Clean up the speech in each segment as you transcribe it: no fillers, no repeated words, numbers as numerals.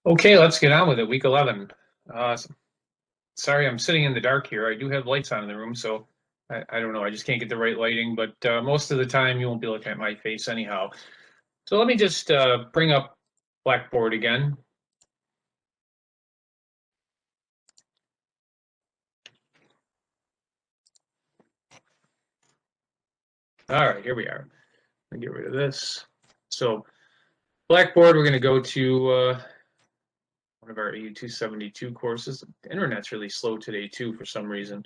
Okay, let's get on with it. Week 11. Sorry, I'm sitting in the dark here. I do have lights on in the room, so I don't know. I just can't get the right lighting, but most of the time you won't be looking at my face anyhow. So let me just bring up Blackboard again. All right, here we are. Let me get rid of this. So Blackboard, we're going to go to one of our AU-272 courses. The internet's really slow today too for some reason.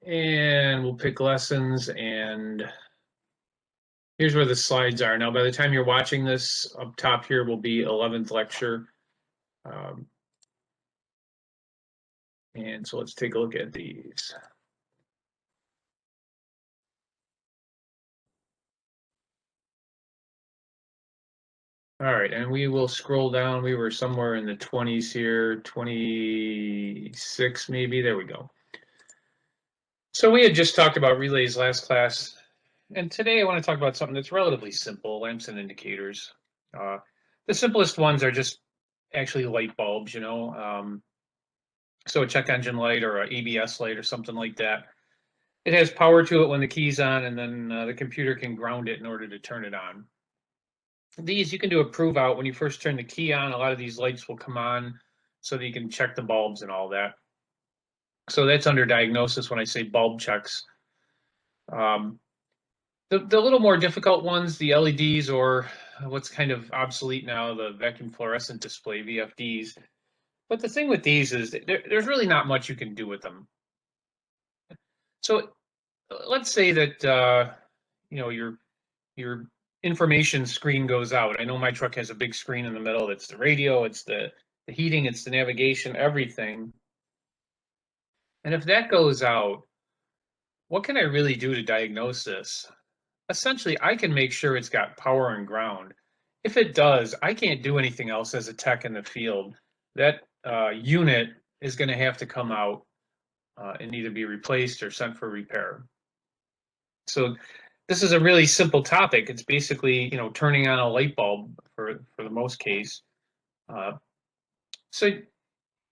And we'll pick lessons, and here's where the slides are. Now, by the time you're watching this, up top here will be 11th lecture. And so let's take a look at these. All right, and we will scroll down. We were somewhere in the 20s here, 26 maybe. There we go. So we had just talked about relays last class, and today I want to talk about something that's relatively simple, lamps and indicators. The simplest ones are just actually light bulbs, you know. So a check engine light or a ABS light or something like that. It has power to it when the key's on, and then the computer can ground it in order to turn it on. These you can do a prove out when you first turn the key on. A lot of these lights will come on so that you can check the bulbs and all that. So that's under diagnosis when I say bulb checks. The little more difficult ones, the LEDs, or what's kind of obsolete now, the vacuum fluorescent display, VFDs. But the thing with these is there's really not much you can do with them. So let's say that you know your information screen goes out. I know my truck has a big screen in the middle. It's the radio, it's the heating, it's the navigation, everything. And if that goes out, what can I really do to diagnose this? Essentially, I can make sure it's got power and ground. If it does, I can't do anything else as a tech in the field. That unit is going to have to come out and either be replaced or sent for repair. So this is a really simple topic. It's basically, you know, turning on a light bulb for the most case. So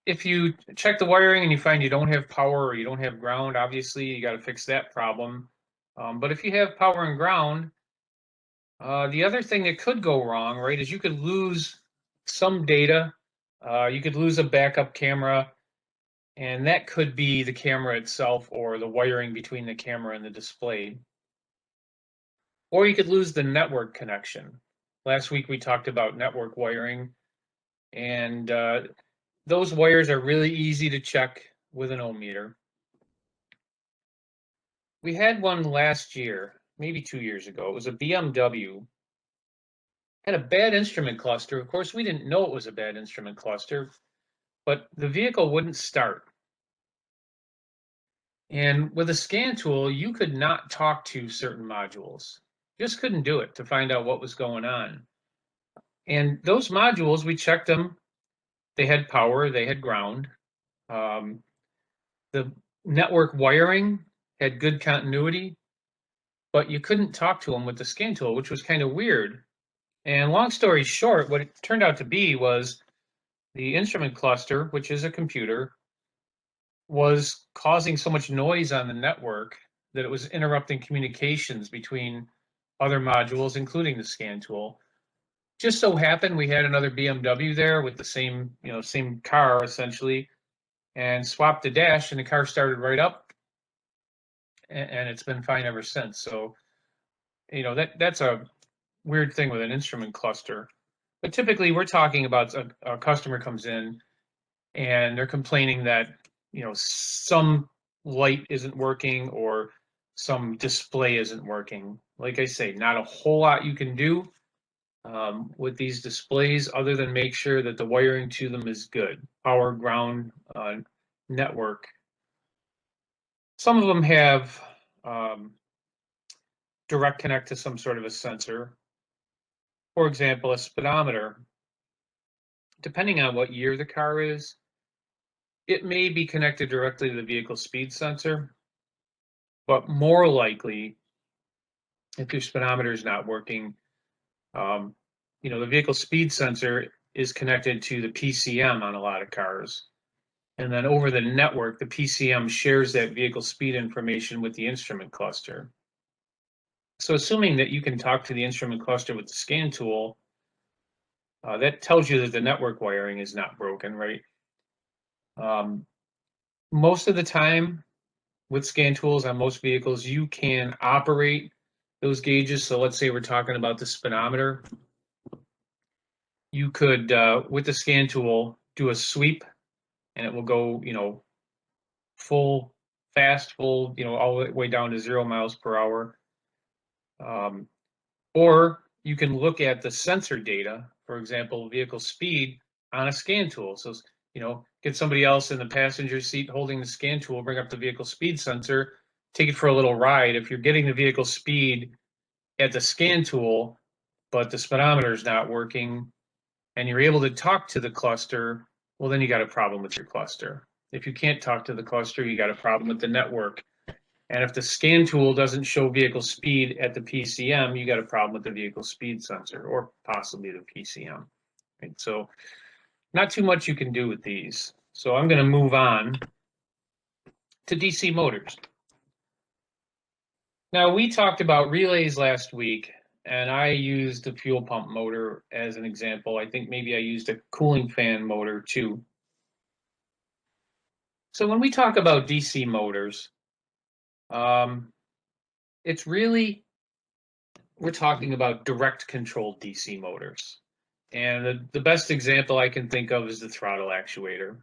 if you check the wiring and you find you don't have power or you don't have ground, obviously you got to fix that problem. But if you have power and ground, the other thing that could go wrong, right, is you could lose some data. You could lose a backup camera, and that could be the camera itself or the wiring between the camera and the display. Or you could lose the network connection. Last week we talked about network wiring, and those wires are really easy to check with an ohm meter. We had one last year, maybe 2 years ago. It was a BMW. Had a bad instrument cluster. Of course, we didn't know it was a bad instrument cluster, but the vehicle wouldn't start. And with a scan tool, you could not talk to certain modules. Just couldn't do it to find out what was going on. And those modules, we checked them. They had power, they had ground. The network wiring had good continuity, but you couldn't talk to them with the scan tool, which was kind of weird. And long story short, what it turned out to be was the instrument cluster, which is a computer, was causing so much noise on the network that it was interrupting communications between other modules, including the scan tool. Just so happened we had another BMW there with the same, same car essentially, and swapped the dash, and the car started right up, and it's been fine ever since. So, that's a weird thing with an instrument cluster. But typically we're talking about a customer comes in and they're complaining that, some light isn't working or some display isn't working. Like I say, not a whole lot you can do with these displays other than make sure that the wiring to them is good. Power, ground, network. Some of them have direct connect to some sort of a sensor. For example, a speedometer. Depending on what year the car is, it may be connected directly to the vehicle speed sensor, but more likely, if your speedometer is not working, the vehicle speed sensor is connected to the PCM on a lot of cars. And then over the network, the PCM shares that vehicle speed information with the instrument cluster. So assuming that you can talk to the instrument cluster with the scan tool, that tells you that the network wiring is not broken, right? Most of the time with scan tools on most vehicles, you can operate those gauges. So let's say we're talking about the speedometer. You could, with the scan tool, do a sweep and it will go, full, fast, full, all the way down to 0 miles per hour. Or you can look at the sensor data, for example, vehicle speed on a scan tool. So, get somebody else in the passenger seat holding the scan tool, bring up the vehicle speed sensor, take it for a little ride. If you're getting the vehicle speed at the scan tool, but the speedometer is not working, and you're able to talk to the cluster, well, then you got a problem with your cluster. If you can't talk to the cluster, you got a problem with the network. And if the scan tool doesn't show vehicle speed at the PCM, you got a problem with the vehicle speed sensor or possibly the PCM. Right? So not too much you can do with these. So I'm going to move on to DC motors. Now, we talked about relays last week, and I used the fuel pump motor as an example. I think maybe I used a cooling fan motor too. So when we talk about DC motors, it's really, we're talking about direct controlled DC motors. And the best example I can think of is the throttle actuator.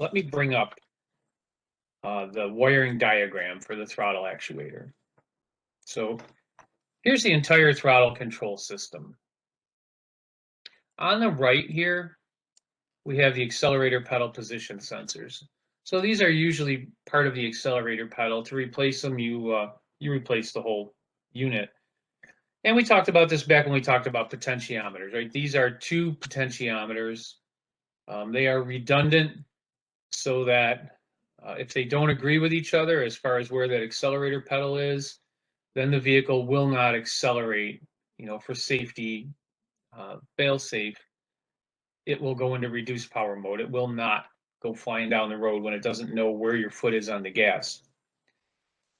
Let me bring up the wiring diagram for the throttle actuator. So here's the entire throttle control system. On the right here, we have the accelerator pedal position sensors. So these are usually part of the accelerator pedal. To replace them, you replace the whole unit. And we talked about this back when we talked about potentiometers, right? These are two potentiometers. They are redundant so that if they don't agree with each other as far as where that accelerator pedal is, then the vehicle will not accelerate, for safety, fail-safe. It will go into reduced power mode. It will not go flying down the road when it doesn't know where your foot is on the gas.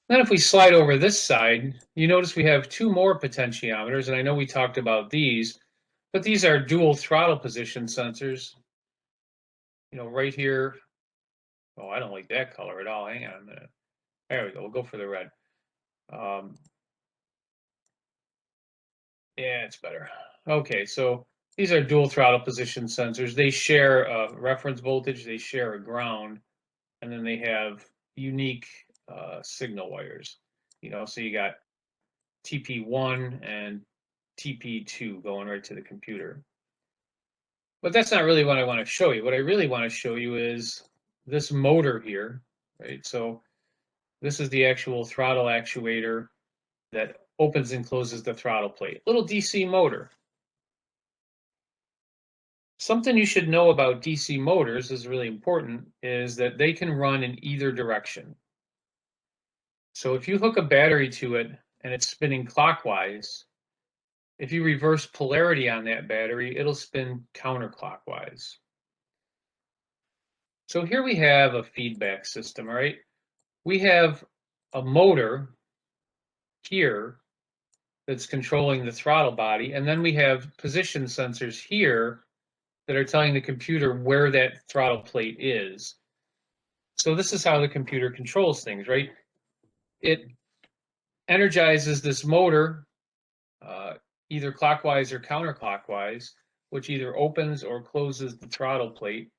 Then if we slide over this side, you notice we have two more potentiometers, and I know we talked about these, but these are dual throttle position sensors. Right here. Oh, I don't like that color at all. Hang on a minute. There we go. We'll go for the red. Yeah, it's better. Okay, so these are dual throttle position sensors. They share a reference voltage, they share a ground, and then they have unique signal wires. So you got TP1 and TP2 going right to the computer. But that's not really what I want to show you. What I really want to show you is this motor here, right? So this is the actual throttle actuator that opens and closes the throttle plate. Little DC motor. Something you should know about DC motors is really important is that they can run in either direction. So if you hook a battery to it and it's spinning clockwise, if you reverse polarity on that battery, it'll spin counterclockwise. So here we have a feedback system, all right? We have a motor here that's controlling the throttle body, and then we have position sensors here that are telling the computer where that throttle plate is. So this is how the computer controls things, right? It energizes this motor either clockwise or counterclockwise, which either opens or closes the throttle plate.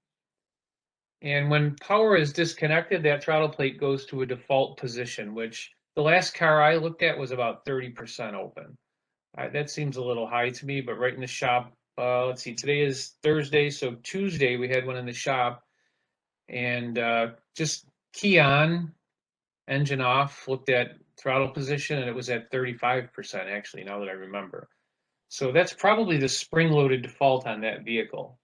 And when power is disconnected, that throttle plate goes to a default position, which the last car I looked at was about 30% open. That seems a little high to me, but right in the shop, let's see, today is Thursday, so Tuesday we had one in the shop, and just key on, engine off, looked at throttle position, and it was at 35% actually, now that I remember. So that's probably the spring-loaded default on that vehicle.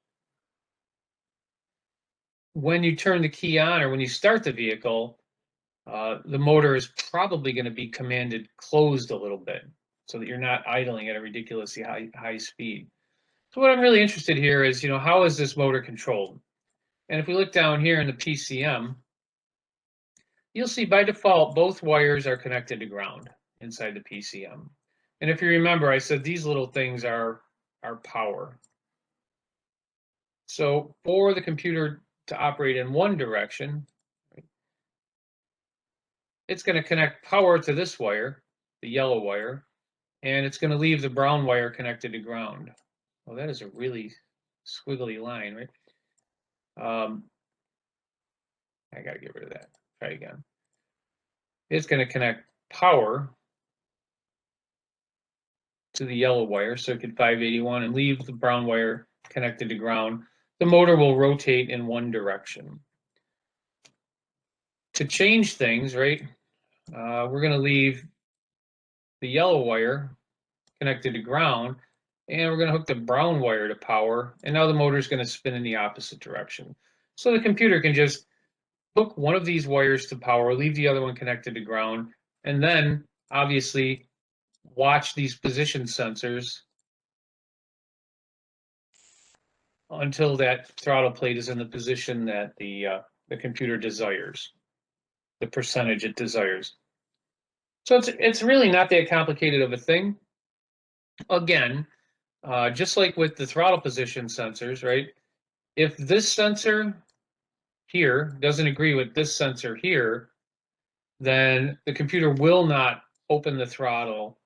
When you turn the key on or when you start the vehicle, the motor is probably going to be commanded closed a little bit so that you're not idling at a ridiculously high speed. So what I'm really interested here is, how is this motor controlled? And if we look down here in the PCM, you'll see by default, both wires are connected to ground inside the PCM. And if you remember, I said these little things are power. So for the computer to operate in one direction, it's going to connect power to this wire, the yellow wire, and it's going to leave the brown wire connected to ground. Well, that is a really squiggly line, right? I got to get rid of that. Try again. It's going to connect power to the yellow wire, circuit 581, and leave the brown wire connected to ground. The motor will rotate in one direction. To change things, right, we're going to leave the yellow wire connected to ground, and we're going to hook the brown wire to power, and now the motor is going to spin in the opposite direction. So the computer can just hook one of these wires to power, leave the other one connected to ground, and then obviously watch these position sensors until that throttle plate is in the position that the computer desires, the percentage it desires. So it's really not that complicated of a thing. Again, just like with the throttle position sensors, right? If this sensor here doesn't agree with this sensor here, then the computer will not open the throttle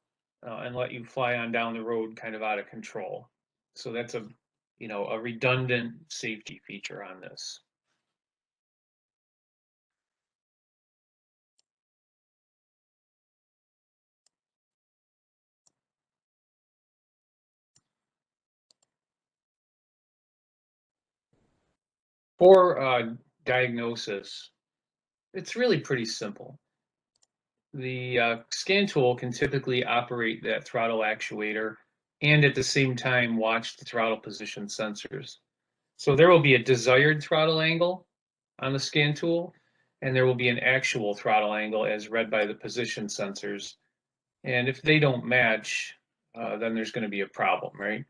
and let you fly on down the road kind of out of control. So that's a redundant safety feature on this. For diagnosis, it's really pretty simple. The scan tool can typically operate that throttle actuator and at the same time watch the throttle position sensors. So there will be a desired throttle angle on the scan tool, and there will be an actual throttle angle as read by the position sensors. And if they don't match, then there's going to be a problem, right?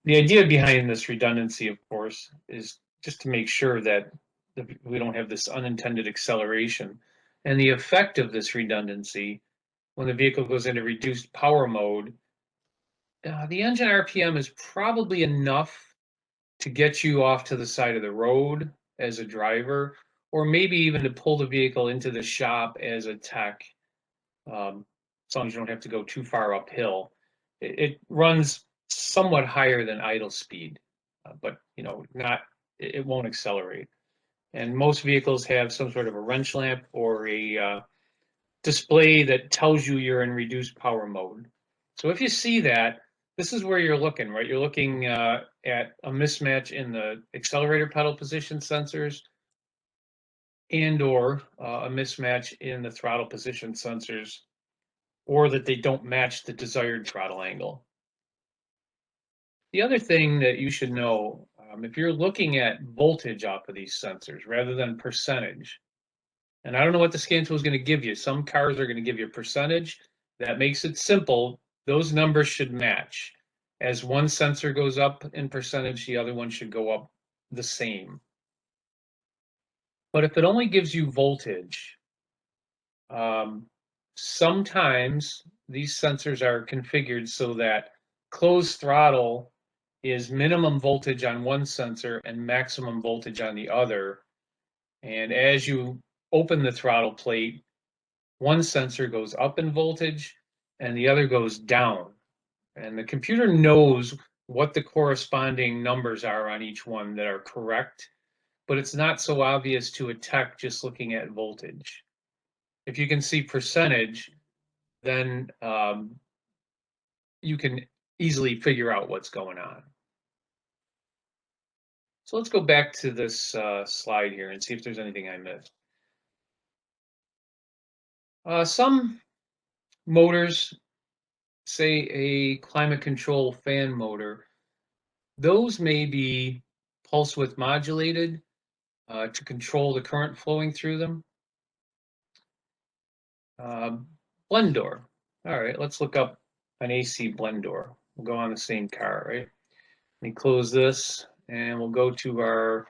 The idea behind this redundancy, of course, is just to make sure that we don't have this unintended acceleration. And the effect of this redundancy, when the vehicle goes into reduced power mode, the engine RPM is probably enough to get you off to the side of the road as a driver, or maybe even to pull the vehicle into the shop as a tech, as long as you don't have to go too far uphill. It runs somewhat higher than idle speed, but it won't accelerate. And most vehicles have some sort of a wrench lamp or a display that tells you you're in reduced power mode. So if you see that, this is where you're looking, right? You're looking at a mismatch in the accelerator pedal position sensors and or a mismatch in the throttle position sensors, or that they don't match the desired throttle angle. The other thing that you should know, if you're looking at voltage off of these sensors rather than percentage, and I don't know what the scan tool is going to give you. Some cars are going to give you a percentage. That makes it simple. Those numbers should match. As one sensor goes up in percentage, the other one should go up the same. But if it only gives you voltage, sometimes these sensors are configured so that closed throttle is minimum voltage on one sensor and maximum voltage on the other. And as you open the throttle plate, one sensor goes up in voltage and the other goes down. And the computer knows what the corresponding numbers are on each one that are correct, but it's not so obvious to a tech just looking at voltage. If you can see percentage, then you can easily figure out what's going on. So let's go back to this slide here and see if there's anything I missed. Some motors, say a climate control fan motor, those may be pulse width modulated to control the current flowing through them. Blend door. All right, let's look up an AC blend door. will go on the same car, right? Let me close this and we'll go to our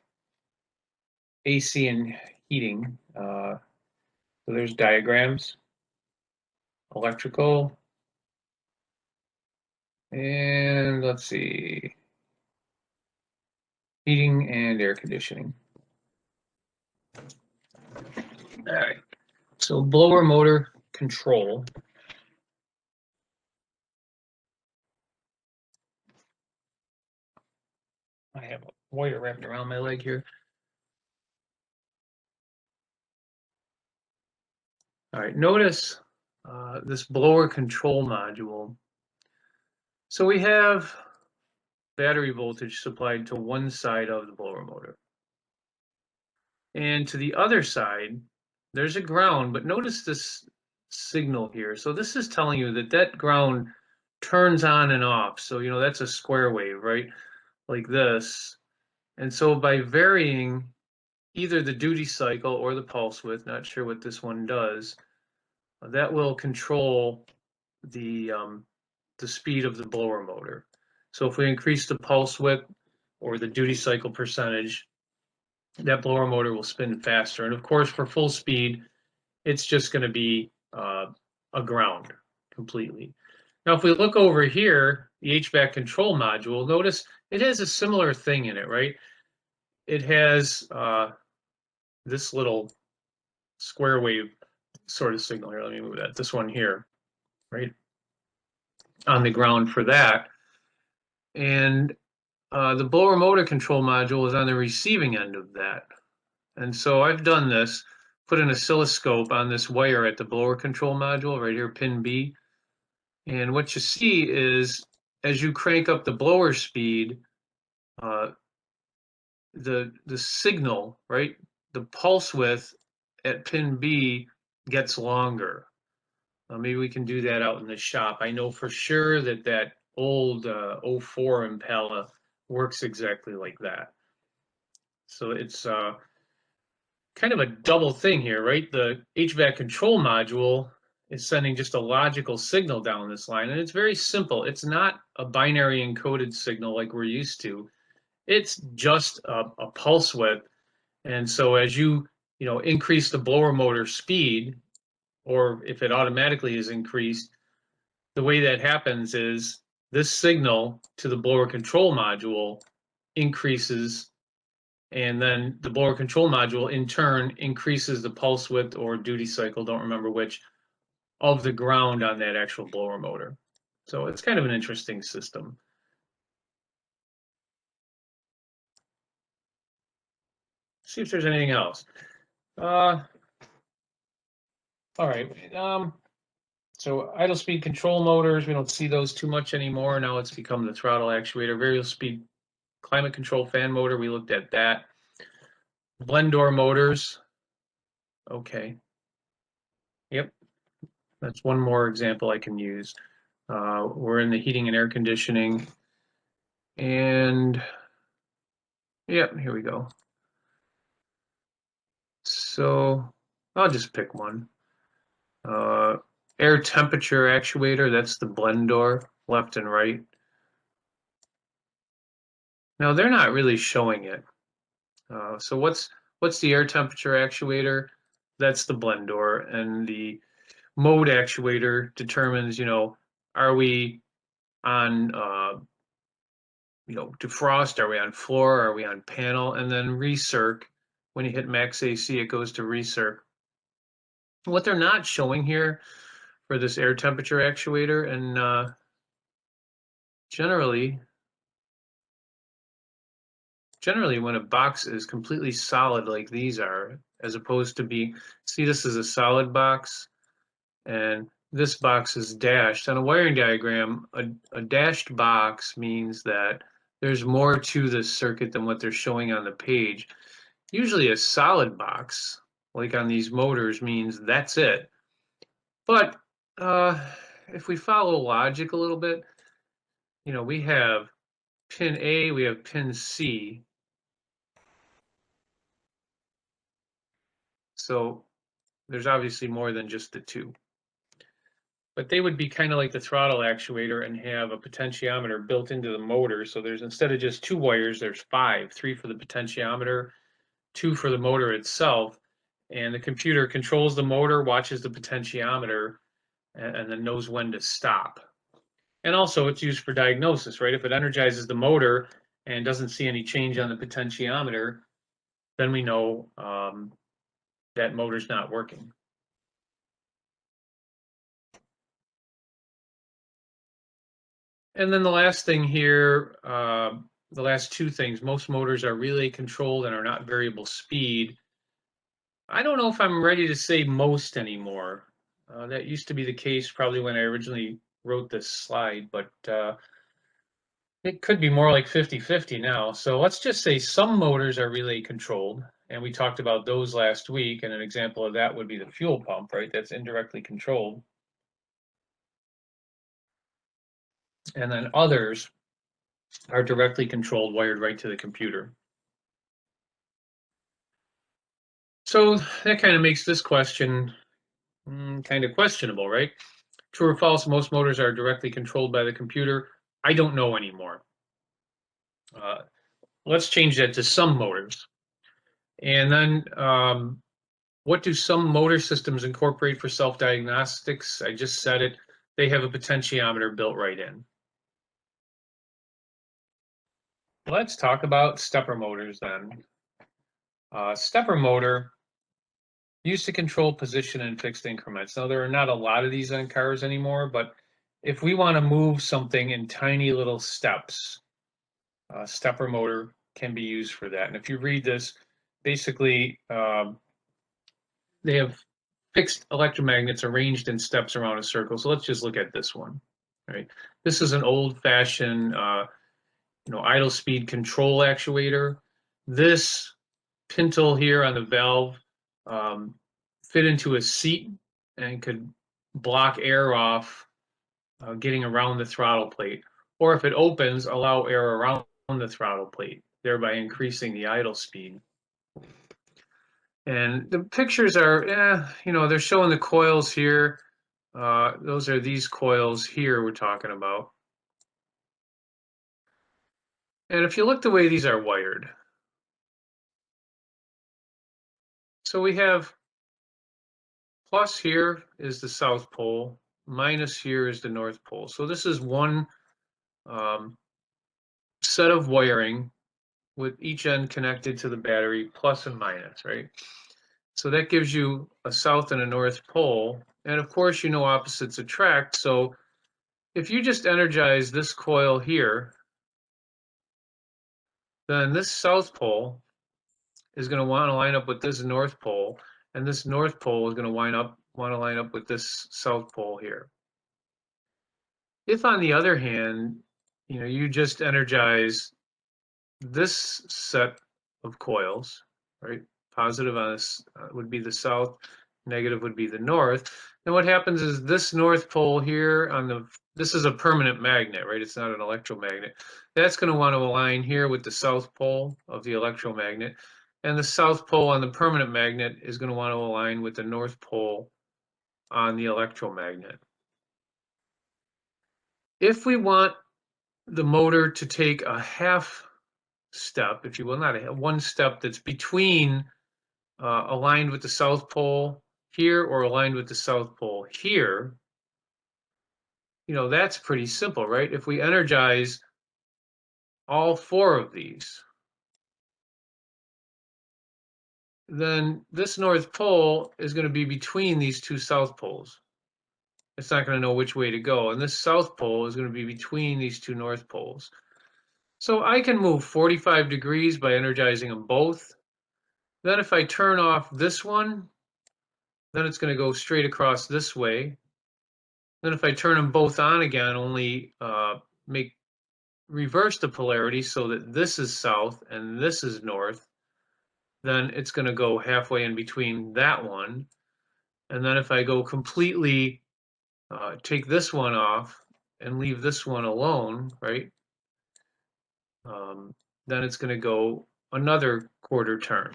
AC and heating. So there's diagrams, electrical, and let's see, heating and air conditioning. All right, so blower motor control. I have a wire wrapped around my leg here. All right, notice this blower control module. So we have battery voltage supplied to one side of the blower motor. And to the other side, there's a ground, but notice this signal here. So this is telling you that that ground turns on and off. So, you know, that's a square wave, right? Like this. And so by varying either the duty cycle or the pulse width, not sure what this one does, that will control the speed of the blower motor. So if we increase the pulse width or the duty cycle percentage, that blower motor will spin faster. And of course, for full speed, it's just going to be a ground completely. Now, if we look over here, the HVAC control module, notice it has a similar thing in it, right? It has this little square wave sort of signal here. Let me move that. This one here, right? On the ground for that. And the blower motor control module is on the receiving end of that. And so I've done this, put an oscilloscope on this wire at the blower control module right here, pin B. And what you see is as you crank up the blower speed, the signal, right, the pulse width at pin B gets longer. Maybe we can do that out in the shop. I know for sure that that old 04 Impala works exactly like that. So it's kind of a double thing here, right? The HVAC control module is sending just a logical signal down this line, and it's very simple. It's not a binary encoded signal like we're used to. It's just a pulse width. And so as you know, increase the blower motor speed, or if it automatically is increased, the way that happens is this signal to the blower control module increases, and then the blower control module in turn increases the pulse width or duty cycle, don't remember which, of the ground on that actual blower motor. So it's kind of an interesting system. See if there's anything else. All right. So idle speed control motors, we don't see those too much anymore. Now it's become the throttle actuator. Variable speed climate control fan motor, we looked at that. Blend door motors. Okay. Yep. That's one more example I can use. We're in the heating and air conditioning. And yeah, here we go. So I'll just pick one. Air temperature actuator, that's the blend door, left and right. Now they're not really showing it. So what's the air temperature actuator? That's the blend door, and the mode actuator determines, you know, are we on defrost, are we on floor, are we on panel, and then recirc. When you hit max AC, it goes to recirc. What they're not showing here for this air temperature actuator, and generally when a box is completely solid like these are, as opposed to see, this is a solid box and this box is dashed. On a wiring diagram, a dashed box means that there's more to this circuit than what they're showing on the page. Usually a solid box, like on these motors, means that's it. But if we follow logic a little bit, you know, we have pin A, we have pin C. So there's obviously more than just the two. but they would be kind of like the throttle actuator and have a potentiometer built into the motor. So there's, instead of just 2 wires, there's 5, 3 for the potentiometer, 2 for the motor itself. And the computer controls the motor, watches the potentiometer, and then knows when to stop. And also it's used for diagnosis, right? If it energizes the motor and doesn't see any change on the potentiometer, then we know that motor's not working. And then the last thing here, the last two things, most motors are relay controlled and are not variable speed. I don't know if I'm ready to say most anymore. That used to be the case probably when I originally wrote this slide, but it could be more like 50-50 now. So let's just say some motors are relay controlled, and we talked about those last week, and an example of that would be the fuel pump, right? That's indirectly controlled. And then others are directly controlled, wired right to the computer. So that kind of makes this question kind of questionable, right? True or false, most motors are directly controlled by the computer. I don't know anymore. Let's change that to some motors. And then what do some motor systems incorporate for self-diagnostics? I just said it. They have a potentiometer built right in. Let's talk about stepper motors then. Stepper motor used to control position in fixed increments. Now, there are not a lot of these on cars anymore, but if we want to move something in tiny little steps, stepper motor can be used for that. And if you read this, basically, they have fixed electromagnets arranged in steps around a circle. So let's just look at this one, right? This is an old-fashioned, idle speed control actuator. This pintle here on the valve fit into a seat and could block air off getting around the throttle plate. Or if it opens, allow air around the throttle plate, thereby increasing the idle speed. And the pictures are, they're showing the coils here. Those are these coils here we're talking about. And if you look the way these are wired, so we have plus here is the South Pole, minus here is the North Pole. So this is one set of wiring with each end connected to the battery, plus and minus, right? So that gives you a South and a North Pole. And of course, you know opposites attract. So if you just energize this coil here, then this South Pole is going to want to line up with this North Pole, and this North Pole is going to want to line up with this South Pole here. If, on the other hand, you just energize this set of coils, right? Positive on this would be the south, negative would be the north. And what happens is this North Pole here this is a permanent magnet, right? It's not an electromagnet. That's going to want to align here with the South Pole of the electromagnet. And the South Pole on the permanent magnet is going to want to align with the North Pole on the electromagnet. If we want the motor to take a half step, if you will, not one step that's between aligned with the South Pole here or aligned with the South Pole here, that's pretty simple, right? If we energize all 4 of these, then this North Pole is going to be between these 2 South Poles. It's not going to know which way to go. And this South Pole is going to be between these 2 North Poles. So I can move 45 degrees by energizing them both. Then if I turn off this one, then it's going to go straight across this way. Then if I turn them both on again, only reverse the polarity so that this is south and this is north, then it's going to go halfway in between that one. And then if I go completely take this one off and leave this one alone, right, then it's going to go another quarter turn,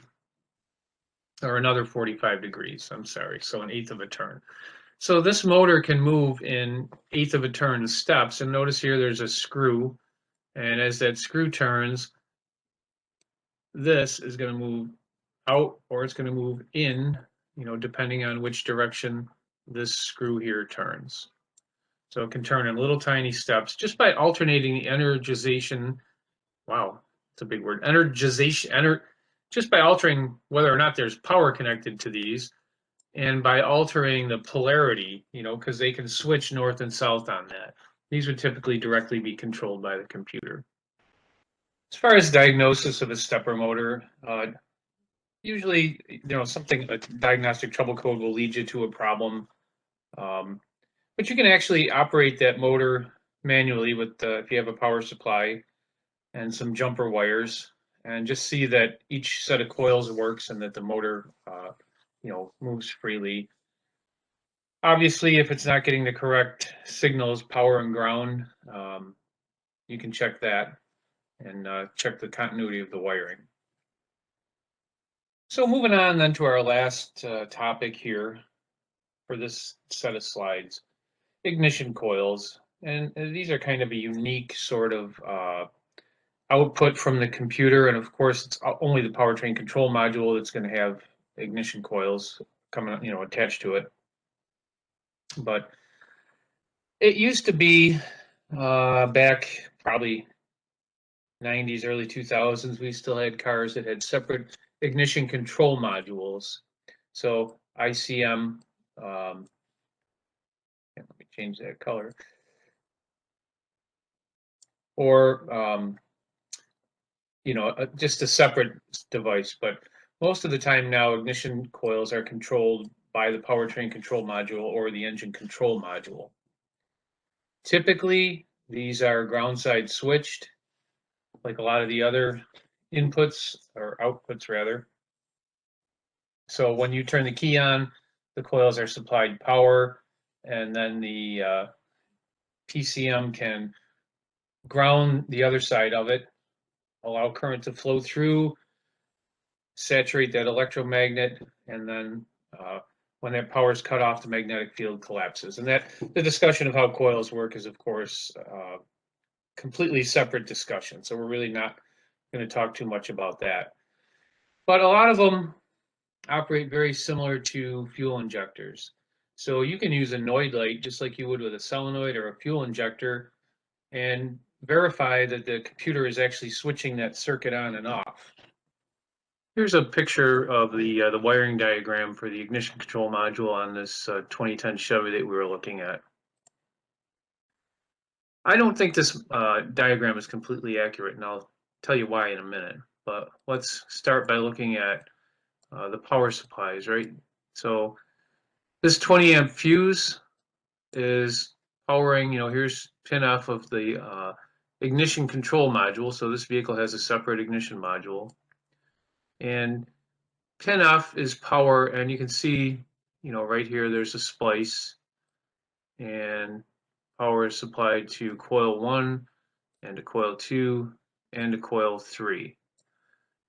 or another 45 degrees, I'm sorry, so 1/8 of a turn. So this motor can move in 1/8 of a turn steps, and notice here there's a screw, and as that screw turns, this is going to move out or it's going to move in, depending on which direction this screw here turns. So it can turn in little tiny steps just by alternating the energization. Wow, it's a big word. Just by altering whether or not there's power connected to these, and by altering the polarity, because they can switch north and south on that. These would typically directly be controlled by the computer. As far as diagnosis of a stepper motor, usually, a diagnostic trouble code will lead you to a problem. But you can actually operate that motor manually with if you have a power supply and some jumper wires, and just see that each set of coils works and that the motor, moves freely. Obviously, if it's not getting the correct signals, power and ground, you can check that and check the continuity of the wiring. So moving on then to our last topic here for this set of slides, ignition coils. And these are kind of a unique sort of output from the computer. And of course, it's only the powertrain control module that's going to have ignition coils coming, attached to it. But it used to be back probably 90s, early 2000s, we still had cars that had separate ignition control modules. So ICM, let me change that color, or just a separate device. But most of the time now, ignition coils are controlled by the powertrain control module or the engine control module. Typically, these are ground side switched, like a lot of the other inputs or outputs rather. So when you turn the key on, the coils are supplied power, and then the PCM can ground the other side of it, allow current to flow through, saturate that electromagnet, and then when that power is cut off, the magnetic field collapses. And that the discussion of how coils work is, of course, completely separate discussion. So we're really not going to talk too much about that. But a lot of them operate very similar to fuel injectors. So you can use a Noid light just like you would with a solenoid or a fuel injector and verify that the computer is actually switching that circuit on and off. Here's a picture of the wiring diagram for the ignition control module on this 2010 Chevy that we were looking at. I don't think this diagram is completely accurate, and I'll tell you why in a minute. But let's start by looking at the power supplies, right? So this 20 amp fuse is powering, here's pin F of the ignition control module. So this vehicle has a separate ignition module. And pin F is power, and you can see, right here, there's a splice, and power is supplied to coil 1 and to coil 2 and to coil 3.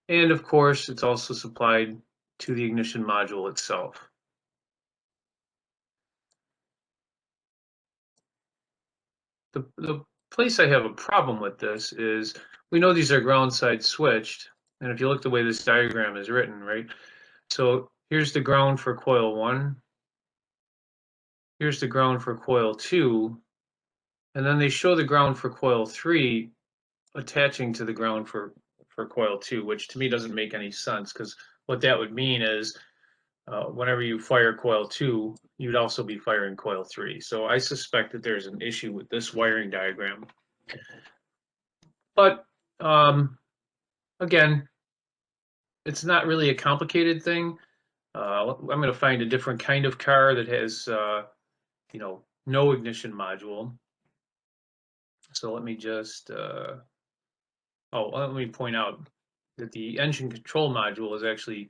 And of course, it's also supplied to the ignition module itself. The place I have a problem with this is we know these are ground side switched, and if you look the way this diagram is written, right? So here's the ground for coil 1, here's the ground for coil 2, and then they show the ground for coil 3 attaching to the ground for coil 2, which to me doesn't make any sense, because what that would mean is whenever you fire coil 2, you'd also be firing coil 3. So I suspect that there's an issue with this wiring diagram. But again, it's not really a complicated thing. I'm going to find a different kind of car that has, no ignition module. So let me just, let me point out that the engine control module is actually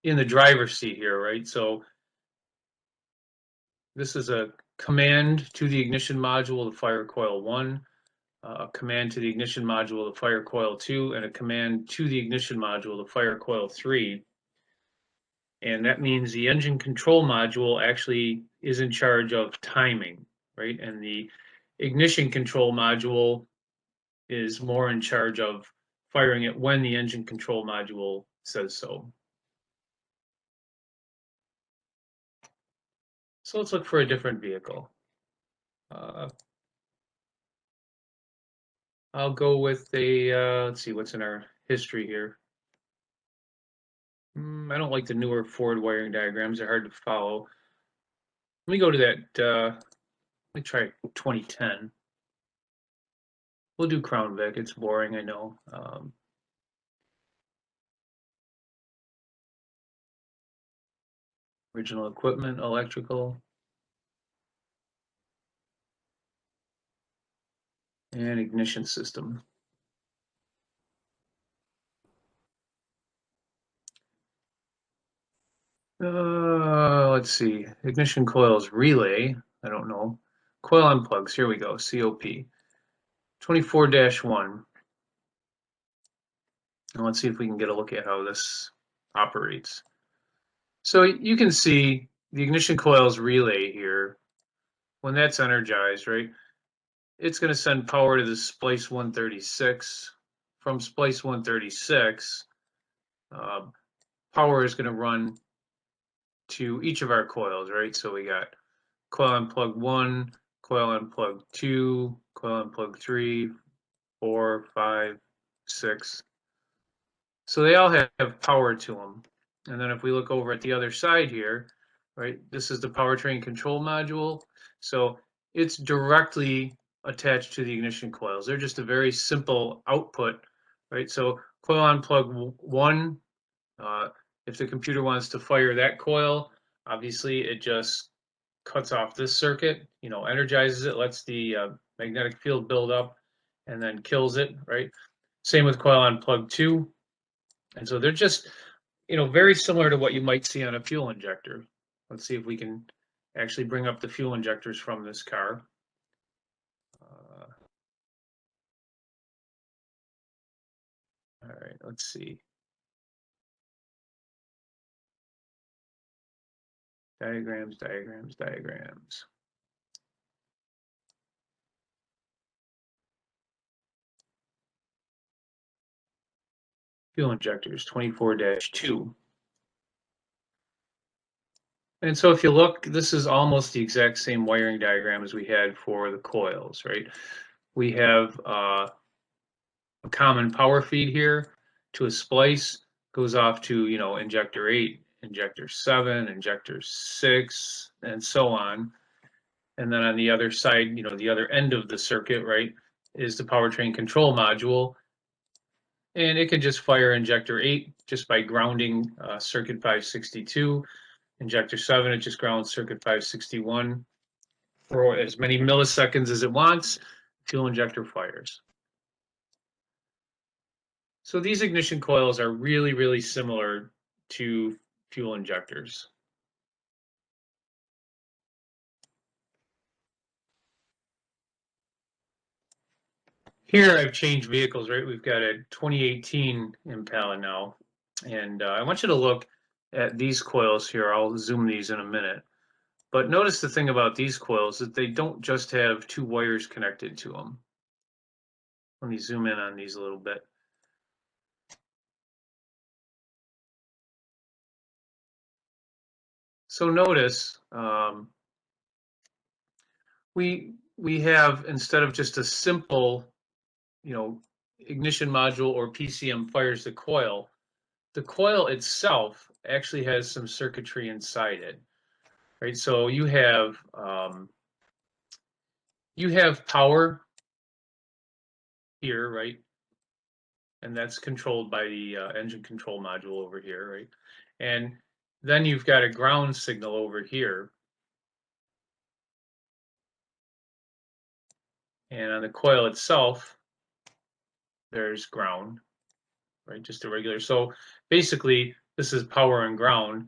in the driver's seat here, right? So this is a command to the ignition module to fire coil 1, a command to the ignition module to fire coil 2, and a command to the ignition module to fire coil 3. And that means the engine control module actually is in charge of timing, right? And the ignition control module is more in charge of firing it when the engine control module says so. So let's look for a different vehicle. I'll go with a, let's see what's in our history here. I don't like the newer Ford wiring diagrams. They're hard to follow. Let me go to that, let me try 2010. We'll do Crown Vic. It's boring, I know. Original equipment, electrical, and ignition system. Let's see. Ignition coils relay. I don't know. Coil unplugs. Here we go. COP. 24-1. And let's see if we can get a look at how this operates. So you can see the ignition coils relay here. When that's energized, right, it's going to send power to the splice 136. From splice 136, power is going to run to each of our coils, right? So we got coil on plug 1, coil on plug 2, coil on plug 3, 4, 5, 6. So they all have power to them. And then if we look over at the other side here, right, this is the powertrain control module. So it's directly attached to the ignition coils. They're just a very simple output, right? So coil on plug 1, if the computer wants to fire that coil, obviously it just cuts off this circuit, energizes it, lets the magnetic field build up, and then kills it, right? Same with coil on plug 2. And so they're just, very similar to what you might see on a fuel injector. Let's see if we can actually bring up the fuel injectors from this car. All right, let's see. Diagrams, diagrams, diagrams. Fuel injectors, 24-2. And so if you look, this is almost the exact same wiring diagram as we had for the coils, right? We have a common power feed here to a splice, goes off to, injector 8, injector 7, injector 6, and so on. And then on the other side, the other end of the circuit, right, is the powertrain control module. And it can just fire injector 8 just by grounding circuit 562. Injector 7, it just grounds circuit 561 for as many milliseconds as it wants. Fuel injector fires. So these ignition coils are really, really similar to fuel injectors. Here I've changed vehicles, right? We've got a 2018 Impala now. And I want you to look at these coils here. I'll zoom these in a minute. But notice the thing about these coils that they don't just have two wires connected to them. Let me zoom in on these a little bit. So notice we have, instead of just a simple, ignition module or PCM fires the coil itself actually has some circuitry inside it, right? So you have power here, right? And that's controlled by the engine control module over here, right? And then you've got a ground signal over here. And on the coil itself, there's ground, right? Just a regular. So basically, this is power and ground.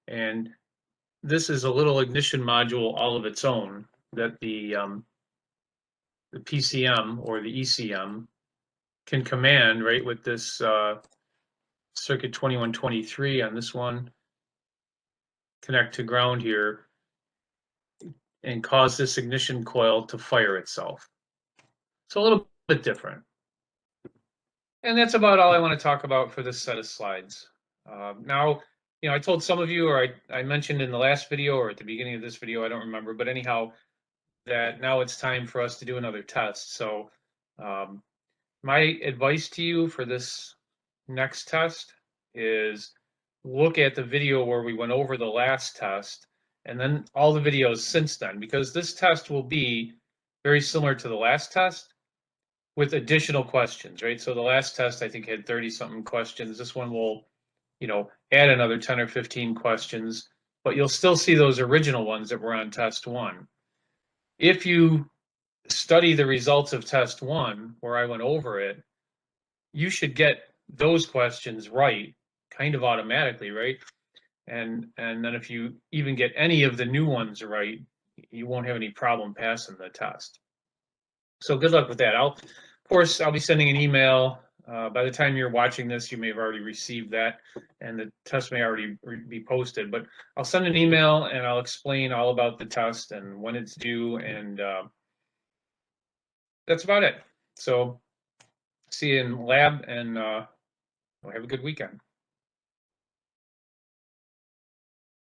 And this is a little ignition module all of its own that the PCM or the ECM can command, right, with this circuit 2123 on this one, connect to ground here. and cause this ignition coil to fire itself. So a little bit different. And that's about all I want to talk about for this set of slides. Now, I told some of you, or I mentioned in the last video or at the beginning of this video, I don't remember, but anyhow, that now it's time for us to do another test. So my advice to you for this next test is look at the video where we went over the last test and then all the videos since then, because this test will be very similar to the last test with additional questions, right? So the last test, I think, had 30 something questions. This one will, add another 10 or 15 questions, but you'll still see those original ones that were on test one. If you study the results of test one, where I went over it, you should get those questions right kind of automatically, right? And then if you even get any of the new ones right, you won't have any problem passing the test. So good luck with that. Of course, I'll be sending an email. By the time you're watching this, you may have already received that, and the test may already be posted. But I'll send an email, and I'll explain all about the test and when it's due, and that's about it. So see you in lab, and have a good weekend.